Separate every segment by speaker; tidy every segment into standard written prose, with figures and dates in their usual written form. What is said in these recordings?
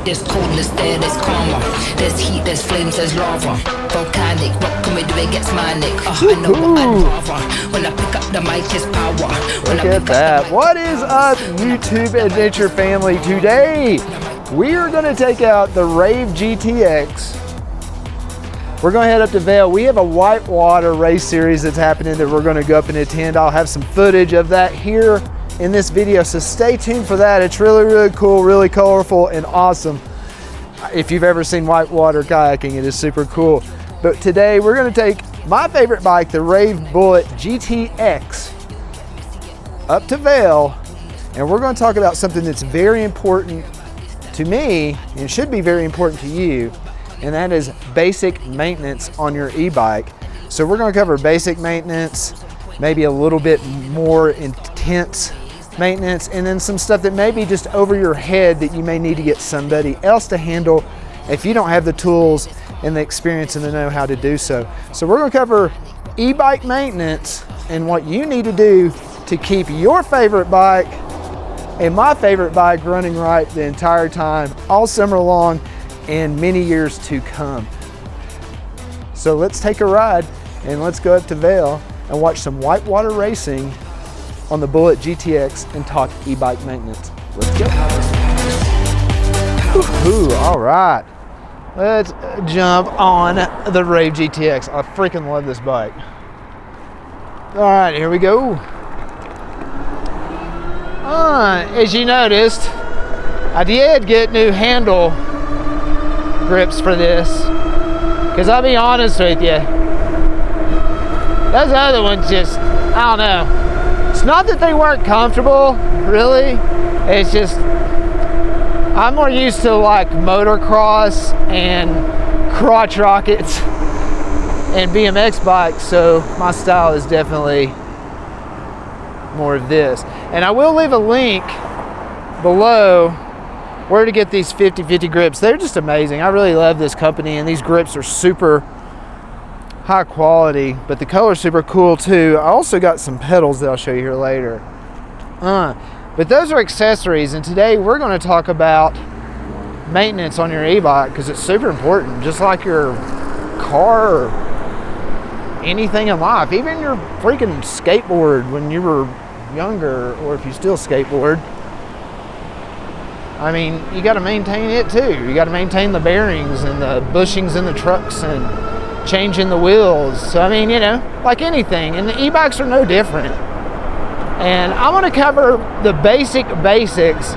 Speaker 1: There's coldness there, there's karma. There's heat, there's flames, there's lava. Volcanic, what can we do? It gets manic. I know what I'd rather. When I pick up the mic, it's power.
Speaker 2: Look at that. What is up, YouTube Adventure family? Today, we are going to take out the Rave GTX. We're going to head up to Vail. We have a whitewater race series that's happening that we're going to go up and attend. I'll have some footage of that here in this video, so stay tuned for that. It's really, really cool, really colorful, and awesome. If you've ever seen whitewater kayaking, it is super cool. But today we're going to take my favorite bike, the Rave Bullet GTX, up to Vail, and we're going to talk about something that's very important to me and should be very important to you, and that is basic maintenance on your e-bike. So we're going to cover basic maintenance, maybe a little bit more intense maintenance, and then some stuff that may be just over your head that you may need to get somebody else to handle if you don't have the tools and the experience and the know-how to do so. So we're going to cover e-bike maintenance and what you need to do to keep your favorite bike and my favorite bike running right the entire time, all summer long and many years to come. So let's take a ride and let's go up to Vail and watch some whitewater racing on the Bullet GTX and talk e-bike maintenance. Let's go. Ooh, all right. Let's jump on the Rave GTX. I freaking love this bike. All right, here we go. As you noticed, I did get new handle grips for this, because I'll be honest with you, those other ones just, I don't know. It's not that they weren't comfortable, really. It's just, I'm more used to like motocross and crotch rockets and BMX bikes, so my style is definitely more of this. And I will leave a link below where to get these 50/50 grips. They're just amazing. I really love this company, and these grips are super high quality, but the color's super cool too. I also got some pedals that I'll show you here later. But those are accessories, and today we're going to talk about maintenance on your e-bike because it's super important, just like your car or anything in life, even your freaking skateboard when you were younger, or if you still skateboard. I mean, you got to maintain it too. You got to maintain the bearings and the bushings in the trucks and changing the wheels. So I mean, you know, like anything, and the e-bikes are no different. And I want to cover the basics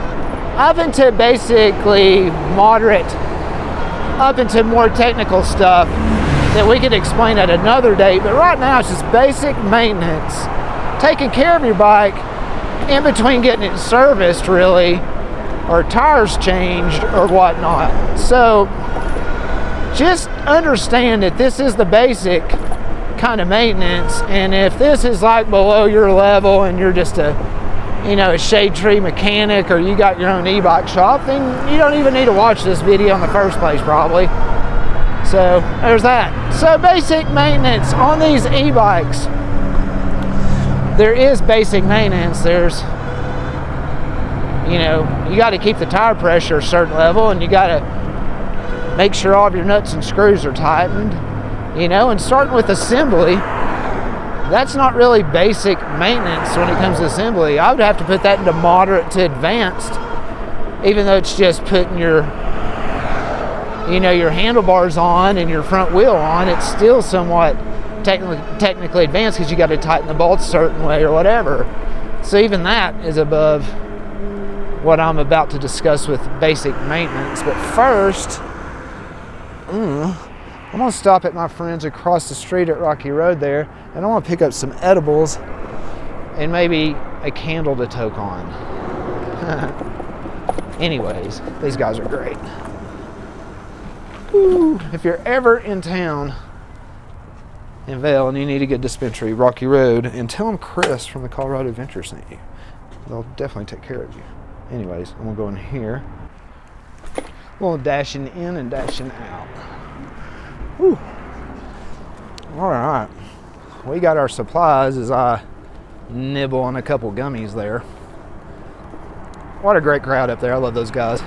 Speaker 2: up into basically moderate, up into more technical stuff that we could explain at another date. But right now it's just basic maintenance, taking care of your bike in between getting it serviced, really, or tires changed or whatnot. So just understand that this is the basic kind of maintenance, and if this is like below your level and you're just a, you know, a shade tree mechanic, or you got your own e-bike shop, then you don't even need to watch this video in the first place probably. So there's that. So basic maintenance on these e-bikes. There is basic maintenance. There's, you know, you got to keep the tire pressure a certain level, and you got to make sure all of your nuts and screws are tightened, you know, and starting with assembly, that's not really basic maintenance when it comes to assembly. I would have to put that into moderate to advanced, even though it's just putting your, you know, your handlebars on and your front wheel on. It's still somewhat technically advanced because you got to tighten the bolts a certain way or whatever. So even that is above what I'm about to discuss with basic maintenance. But first, I'm gonna stop at my friends across the street at Rocky Road there, and I want to pick up some edibles and maybe a candle to toke on. Anyways, these guys are great. Woo. If you're ever in town in Vail and you need a good dispensary, Rocky Road, and tell them Chris from the Colorado Adventure sent you. They'll definitely take care of you. Anyways, I'm gonna go in here. A little dashing in and dashing out. Whew. All right, we got our supplies as I nibble on a couple gummies there. What a great crowd up there. I love those guys.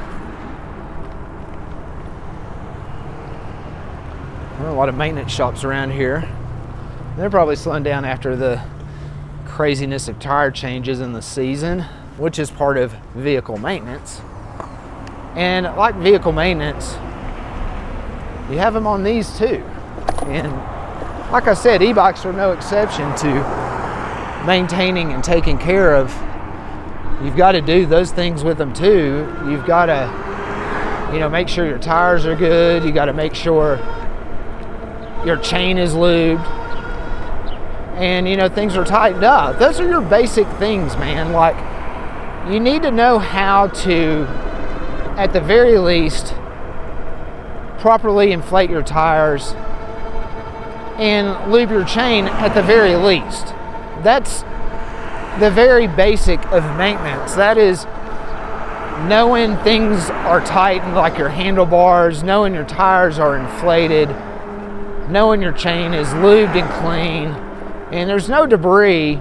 Speaker 2: There are a lot of maintenance shops around here. They're probably slowing down after the craziness of tire changes in the season, which is part of vehicle maintenance. And like vehicle maintenance, you have them on these too. And like I said, e-bikes are no exception to maintaining and taking care of. You've got to do those things with them too. You've got to, make sure your tires are good. You got to make sure your chain is lubed, and things are tightened up. Those are your basic things, man. Like, you need to know how to, at the very least, properly inflate your tires and lube your chain at the very least. That's the very basic of maintenance. That is knowing things are tightened, like your handlebars, knowing your tires are inflated, knowing your chain is lubed and clean, and there's no debris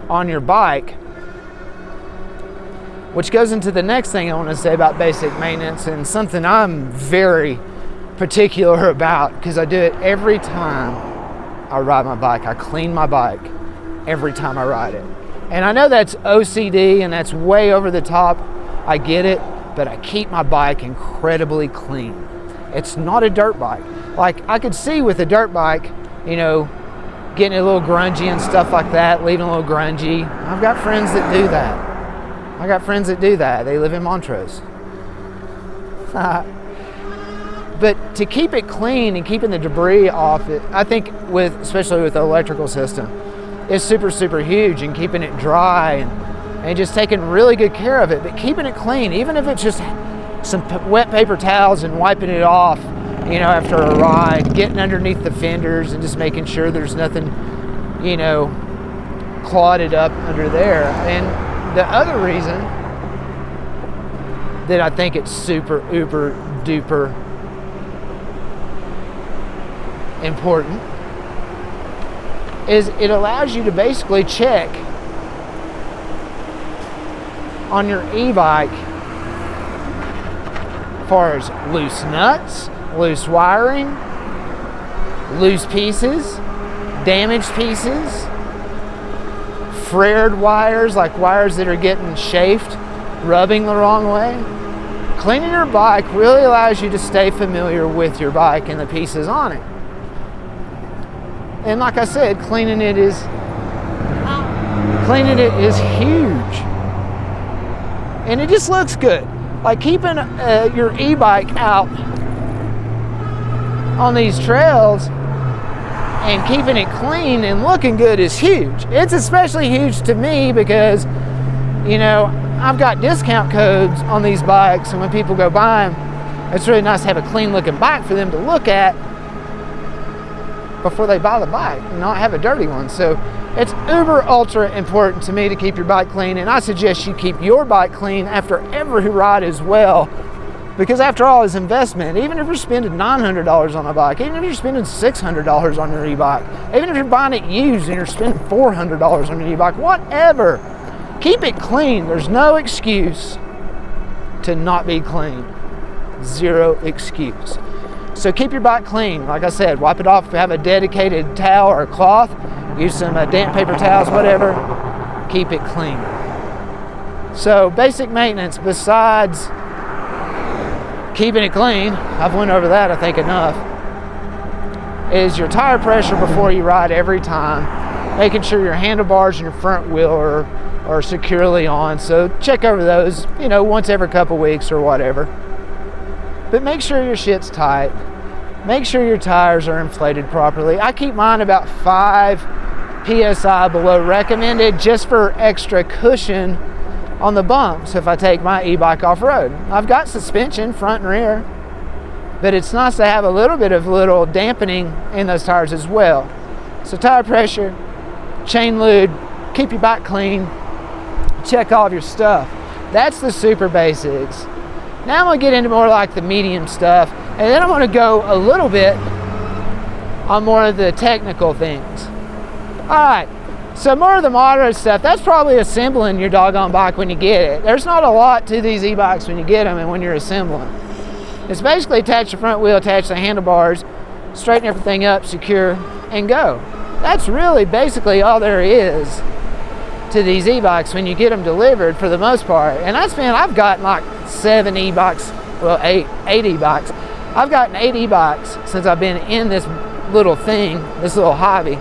Speaker 2: on your bike. Which goes into the next thing I want to say about basic maintenance, and something I'm very particular about because I do it every time I ride my bike. I clean my bike every time I ride it. And I know that's OCD and that's way over the top. I get it, but I keep my bike incredibly clean. It's not a dirt bike. Like, I could see with a dirt bike, getting a little grungy and stuff like that, leaving a little grungy. I've got friends that do that. They live in Montrose. But to keep it clean and keeping the debris off it, I think especially with the electrical system, is super, super huge, and keeping it dry and just taking really good care of it. But keeping it clean, even if it's just some wet paper towels and wiping it off, after a ride, getting underneath the fenders and just making sure there's nothing, clogged up under there. And the other reason that I think it's super, uber, duper important is it allows you to basically check on your e-bike as far as loose nuts, loose wiring, loose pieces, damaged pieces, frayed wires, like wires that are getting chafed, rubbing the wrong way. Cleaning your bike really allows you to stay familiar with your bike and the pieces on it. And like I said, cleaning it is huge. And it just looks good. Like, keeping your e-bike out on these trails and keeping it clean and looking good is huge. It's especially huge to me because, I've got discount codes on these bikes, and when people go buy them, it's really nice to have a clean looking bike for them to look at before they buy the bike and not have a dirty one. So it's uber ultra important to me to keep your bike clean, and I suggest you keep your bike clean after every ride as well, because after all, it's investment. Even if you're spending $900 on a bike, even if you're spending $600 on your e-bike, even if you're buying it used and you're spending $400 on your e-bike, whatever, keep it clean. There's no excuse to not be clean. Zero excuse. So keep your bike clean. Like I said, wipe it off. Have a dedicated towel or cloth. Use some damp paper towels, whatever. Keep it clean. So basic maintenance, besides keeping it clean, I've went over that I think enough, is your tire pressure before you ride every time. Making sure your handlebars and your front wheel are securely on. So check over those, once every couple weeks or whatever. But make sure your shit's tight. Make sure your tires are inflated properly. I keep mine about 5 PSI below recommended, just for extra cushion on the bumps if I take my e-bike off-road. I've got suspension front and rear, but it's nice to have a little bit of dampening in those tires as well. So tire pressure, chain lube, keep your bike clean, check all of your stuff. That's the super basics. Now I'm going to get into more like the medium stuff, and then I'm going to go a little bit on more of the technical things. Alright, so more of the moderate stuff, that's probably assembling your doggone bike when you get it. There's not a lot to these e-bikes when you get them and when you're assembling. It's basically attach the front wheel, attach the handlebars, straighten everything up, secure, and go. That's really basically all there is to these e-bikes when you get them delivered for the most part. And I've gotten like 7 e-bikes, well, eight e-bikes. I've gotten 8 e-bikes since I've been in this little thing, this little hobby.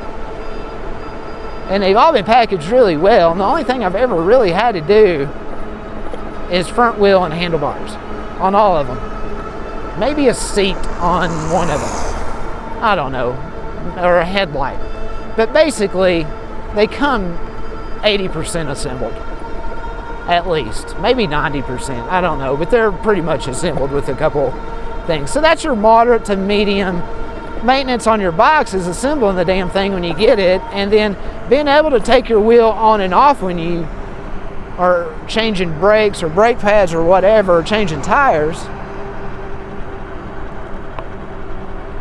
Speaker 2: And they've all been packaged really well. And the only thing I've ever really had to do is front wheel and handlebars on all of them. Maybe a seat on one of them. I don't know. Or a headlight. But basically, they come 80% assembled. At least. Maybe 90%. I don't know. But they're pretty much assembled with a couple things. So that's your moderate to medium maintenance on your bikes, is assembling the damn thing when you get it, and then being able to take your wheel on and off when you are changing brakes or brake pads or whatever, or changing tires,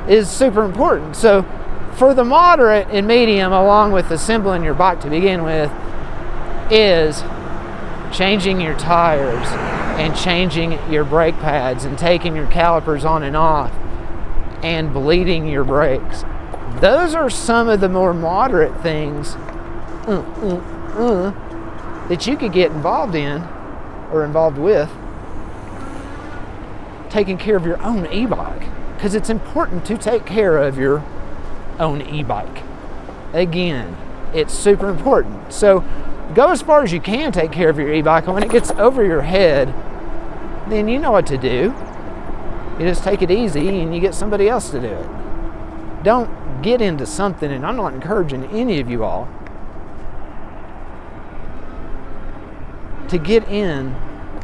Speaker 2: is super important. So for the moderate and medium, along with assembling your bike to begin with, is changing your tires and changing your brake pads and taking your calipers on and off and bleeding your brakes. Those are some of the more moderate things that you could get involved in or involved with taking care of your own e-bike, because it's important to take care of your own e-bike. Again, it's super important. So go as far as you can take care of your e-bike, and when it gets over your head, then you know what to do. You just take it easy and you get somebody else to do it. Don't get into something, and I'm not encouraging any of you all to get in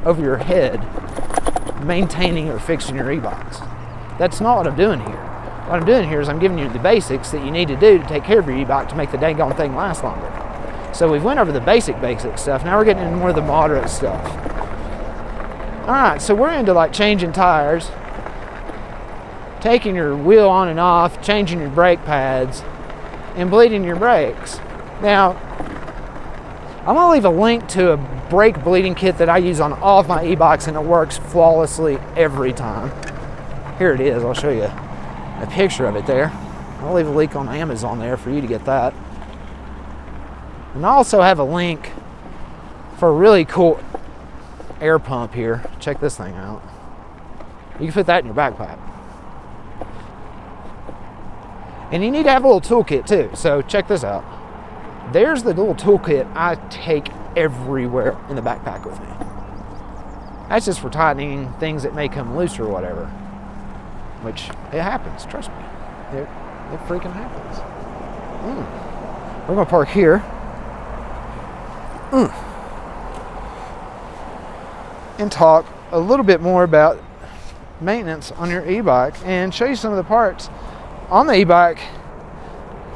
Speaker 2: over your head maintaining or fixing your e-bikes. That's not what I'm doing here. What I'm doing here is I'm giving you the basics that you need to do to take care of your e-bike to make the dang thing last longer. So we've went over the basic stuff. Now we're getting into more of the moderate stuff. All right, so we're into like changing tires, taking your wheel on and off, changing your brake pads, and bleeding your brakes. Now, I'm going to leave a link to a brake bleeding kit that I use on all of my e-bikes, and it works flawlessly every time. Here it is. I'll show you a picture of it there. I'll leave a link on Amazon there for you to get that. And I also have a link for a really cool air pump here. Check this thing out. You can fit that in your backpack. And you need to have a little toolkit too. So check this out. There's the little toolkit I take everywhere in the backpack with me. That's just for tightening things that may come loose or whatever. Which, it happens, trust me. It freaking happens. We're gonna park here. And talk a little bit more about maintenance on your e-bike and show you some of the parts on the e-bike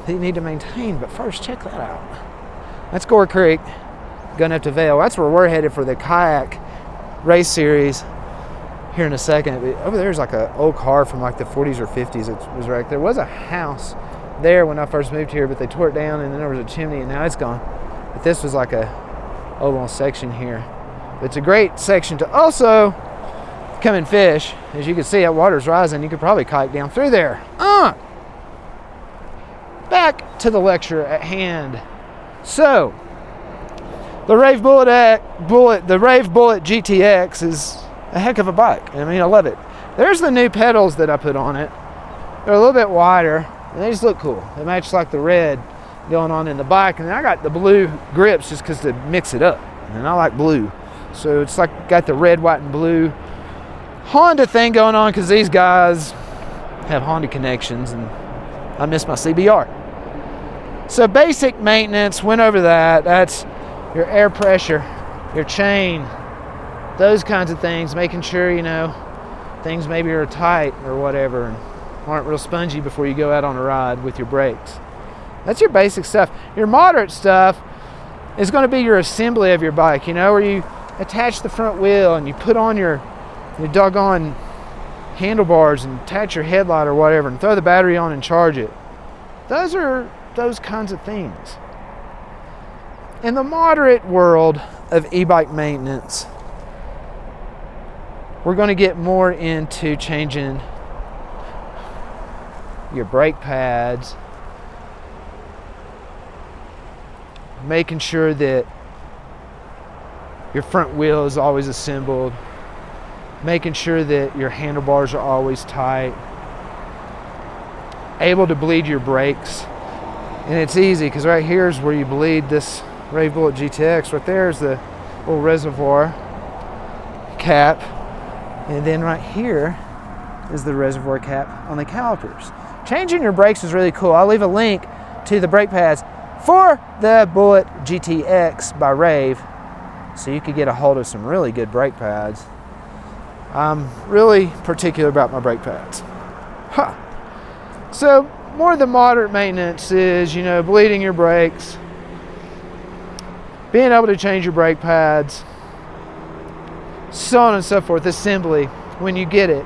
Speaker 2: that you need to maintain. But first, check that out. That's Gore Creek, going up to Vail. That's where we're headed for the kayak race series here in a second. But over there's like an old car from like the 40s or 50s. It was right there. Was a house there when I first moved here, but they tore it down, and then there was a chimney, and now it's gone. But this was like a old little section here. But it's a great section to also come and fish. As you can see, that water's rising. You could probably kayak down through there. Back to the lecture at hand. So, the Rave Bullet GTX is a heck of a bike. I mean, I love it. There's the new pedals that I put on it. They're a little bit wider, and they just look cool. They match like the red going on in the bike. And then I got the blue grips just because to mix it up. And I like blue. So it's like got the red, white, and blue Honda thing going on because these guys have Honda connections, and I miss my CBR. So basic maintenance, went over that. That's your air pressure, your chain, those kinds of things, making sure, you know, things maybe are tight or whatever and aren't real spongy before you go out on a ride with your brakes. That's your basic stuff. Your moderate stuff is going to be your assembly of your bike, you know, where you attach the front wheel and you put on your doggone handlebars and attach your headlight or whatever and throw the battery on and charge it. Those are those kinds of things. In the moderate world of e-bike maintenance, we're going to get more into changing your brake pads, making sure that your front wheel is always assembled, making sure that your handlebars are always tight, able to bleed your brakes. And it's easy because right here is where you bleed this Rave Bullet GTX. Right there is the little reservoir cap, and then right here is the reservoir cap on the calipers. Changing your brakes is really cool. I'll leave a link to the brake pads for the Bullet GTX by Rave, so you could get a hold of some really good brake pads. I'm really particular about my brake pads. So more of the moderate maintenance is, bleeding your brakes, being able to change your brake pads, so on and so forth, assembly when you get it.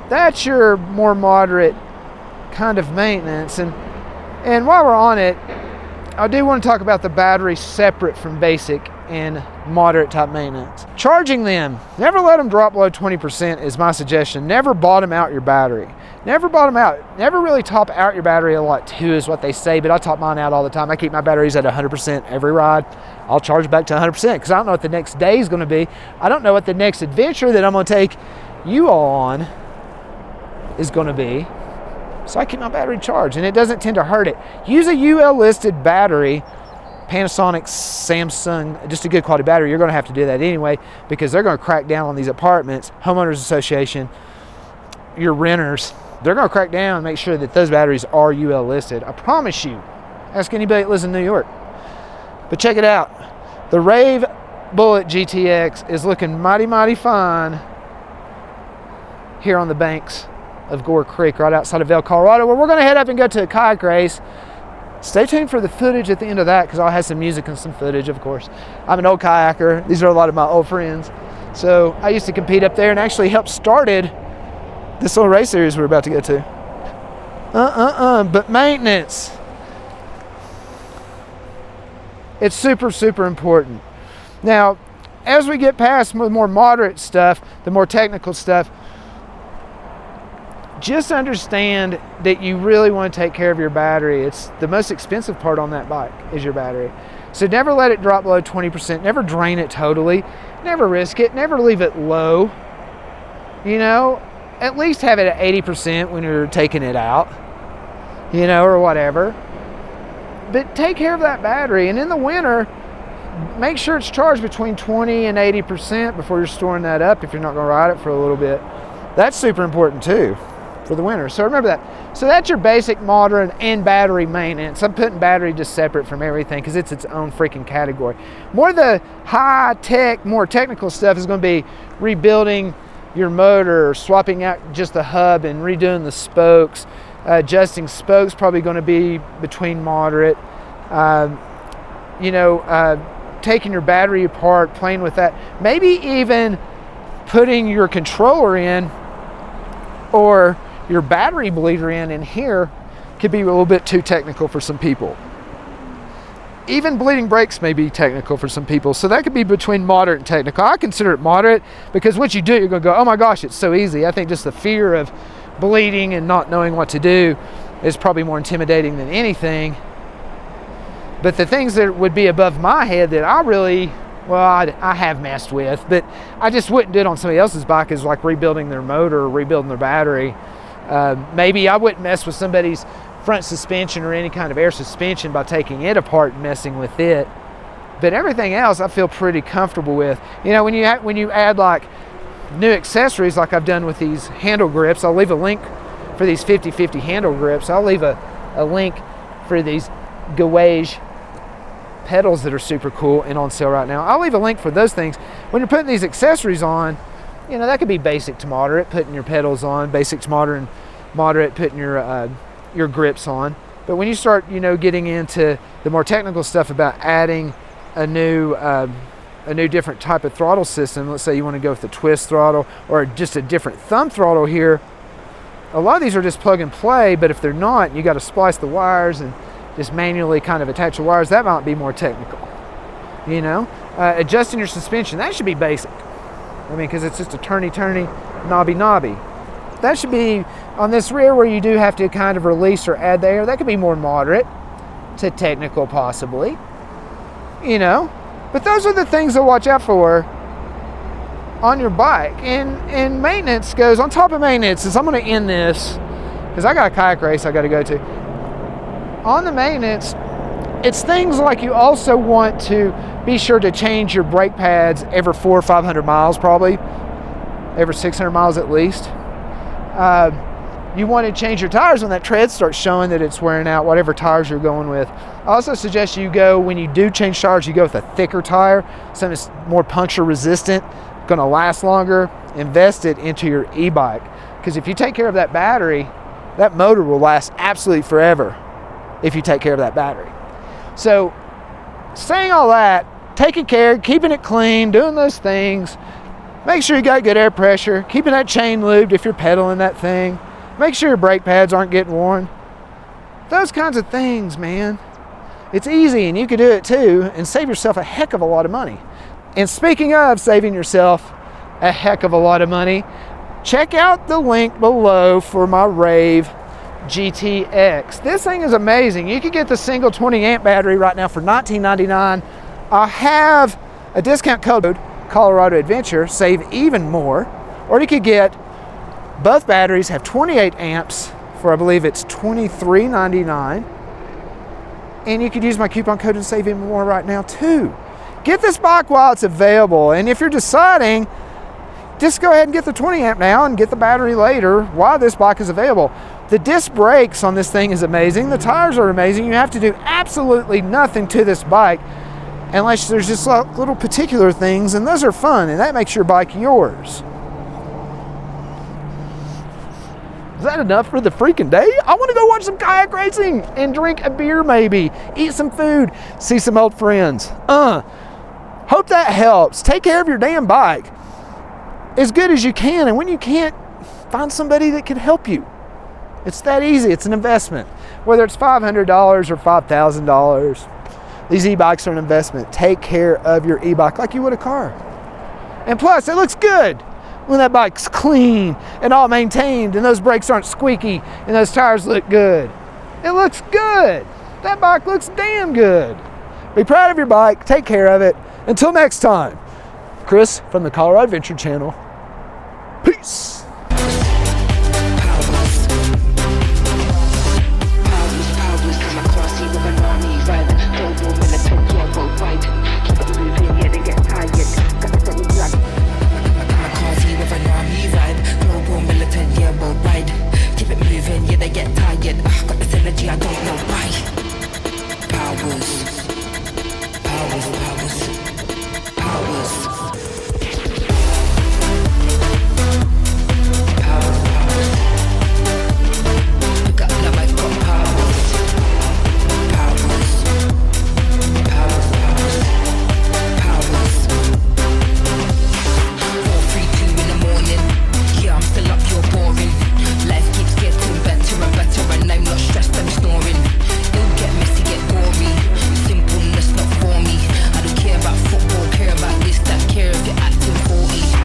Speaker 2: That's your more moderate kind of maintenance. And while we're on it, I do want to talk about the battery separate from basic and moderate type maintenance. Charging them, never let them drop below 20% is my suggestion. Never bottom out your battery. Never bottom out. Never really top out your battery a lot too is what they say, but I top mine out all the time. I keep my batteries at 100% every ride. I'll charge back to 100% because I don't know what the next day is going to be. I don't know what the next adventure that I'm going to take you all on is going to be. So I keep my battery charged, and it doesn't tend to hurt it. Use a UL listed battery, Panasonic, Samsung, just a good quality battery. You're going to have to do that anyway because they're going to crack down on these apartments, homeowners association, your renters. They're going to crack down and make sure that those batteries are UL listed. I promise you. Ask anybody that lives in New York. But check it out. The Rave Bullet GTX is looking mighty, mighty fine here on the banks of Gore Creek, right outside of Vail, Colorado, where we're going to head up and go to a kayak race. Stay tuned for the footage at the end of that because I'll have some music and some footage, of course. I'm an old kayaker. These are a lot of my old friends. So I used to compete up there and actually helped started this little race series we're about to go to. But maintenance. It's super, super important. Now, as we get past the more moderate stuff, the more technical stuff, just understand that you really want to take care of your battery. It's the most expensive part on that bike is your battery. So never let it drop below 20%. Never drain it totally. Never risk it. Never leave it low. At least have it at 80% when you're taking it out, or whatever. But take care of that battery. And in the winter, make sure it's charged between 20 and 80% before you're storing that up if you're not going to ride it for a little bit. That's super important too for the winter. So remember that. So that's your basic, modern, and battery maintenance. I'm putting battery just separate from everything because it's its own freaking category. More the high-tech, more technical stuff is going to be rebuilding your motor, swapping out just the hub and redoing the spokes. Adjusting spokes probably going to be between moderate. Taking your battery apart, playing with that. Maybe even putting your controller in or your battery bleeder in here could be a little bit too technical for some people. Even bleeding brakes may be technical for some people, so that could be between moderate and technical. I consider it moderate because once you do it, you're going to go, oh my gosh, it's so easy. I think just the fear of bleeding and not knowing what to do is probably more intimidating than anything. But the things that would be above my head that I have messed with, but I just wouldn't do it on somebody else's bike, is like rebuilding their motor or rebuilding their battery. Maybe I wouldn't mess with somebody's front suspension or any kind of air suspension by taking it apart and messing with it. But everything else I feel pretty comfortable with. When you add like new accessories like I've done with these handle grips, I'll leave a link for these 50/50 handle grips. I'll leave a link for these gouage pedals that are super cool and on sale right now. I'll leave a link for those things. When you're putting these accessories on, that could be basic to moderate, putting your pedals on, basic to moderate, putting your grips on. But when you start, getting into the more technical stuff about adding a new different type of throttle system, let's say you want to go with the twist throttle or just a different thumb throttle here, a lot of these are just plug and play, but if they're not, you got to splice the wires and just manually kind of attach the wires. That might be more technical. Adjusting your suspension, that should be basic. Because it's just a turny, knobby. That should be on this rear where you do have to kind of release or add the air. That could be more moderate to technical possibly, you know. But those are the things to watch out for on your bike. And maintenance goes on top of maintenance. As I'm going to end this, because I got a kayak race I got to go to. On the maintenance, it's things like you also want to be sure to change your brake pads every 400 or 500 miles, probably every 600 miles at least. You want to change your tires when that tread starts showing that it's wearing out, whatever tires you're going with. I also suggest you go, when you do change tires, you go with a thicker tire, something that's more puncture resistant, going to last longer. Invest it into your e-bike, because if you take care of that battery, that motor will last absolutely forever if you take care of that battery. So saying all that, taking care, keeping it clean, doing those things, make sure you got good air pressure, keeping that chain lubed if you're pedaling that thing, make sure your brake pads aren't getting worn. Those kinds of things, man. It's easy, and you can do it too and save yourself a heck of a lot of money. And speaking of saving yourself a heck of a lot of money, check out the link below for my Rave GTX. This thing is amazing. You can get the single 20 amp battery right now for $19.99. I have a discount code, Colorado Adventure, save even more. Or you could get both batteries, have 28 amps for, I believe it's $23.99. And you could use my coupon code and save even more right now too. Get this bike while it's available. And if you're deciding, just go ahead and get the 20 amp now and get the battery later while this bike is available. The disc brakes on this thing is amazing. The tires are amazing. You have to do absolutely nothing to this bike unless there's just little particular things, and those are fun, and that makes your bike yours. Is that enough for the freaking day? I want to go watch some kayak racing and drink a beer maybe, eat some food, see some old friends. Hope that helps. Take care of your damn bike as good as you can, and when you can't, find somebody that can help you. It's that easy. It's an investment. Whether it's $500 or $5,000, these e-bikes are an investment. Take care of your e-bike like you would a car. And plus, it looks good when that bike's clean and all maintained, and those brakes aren't squeaky, and those tires look good. It looks good. That bike looks damn good. Be proud of your bike. Take care of it. Until next time, Chris from the Colorado Adventure Channel. Peace.
Speaker 1: I don't know why. Powers.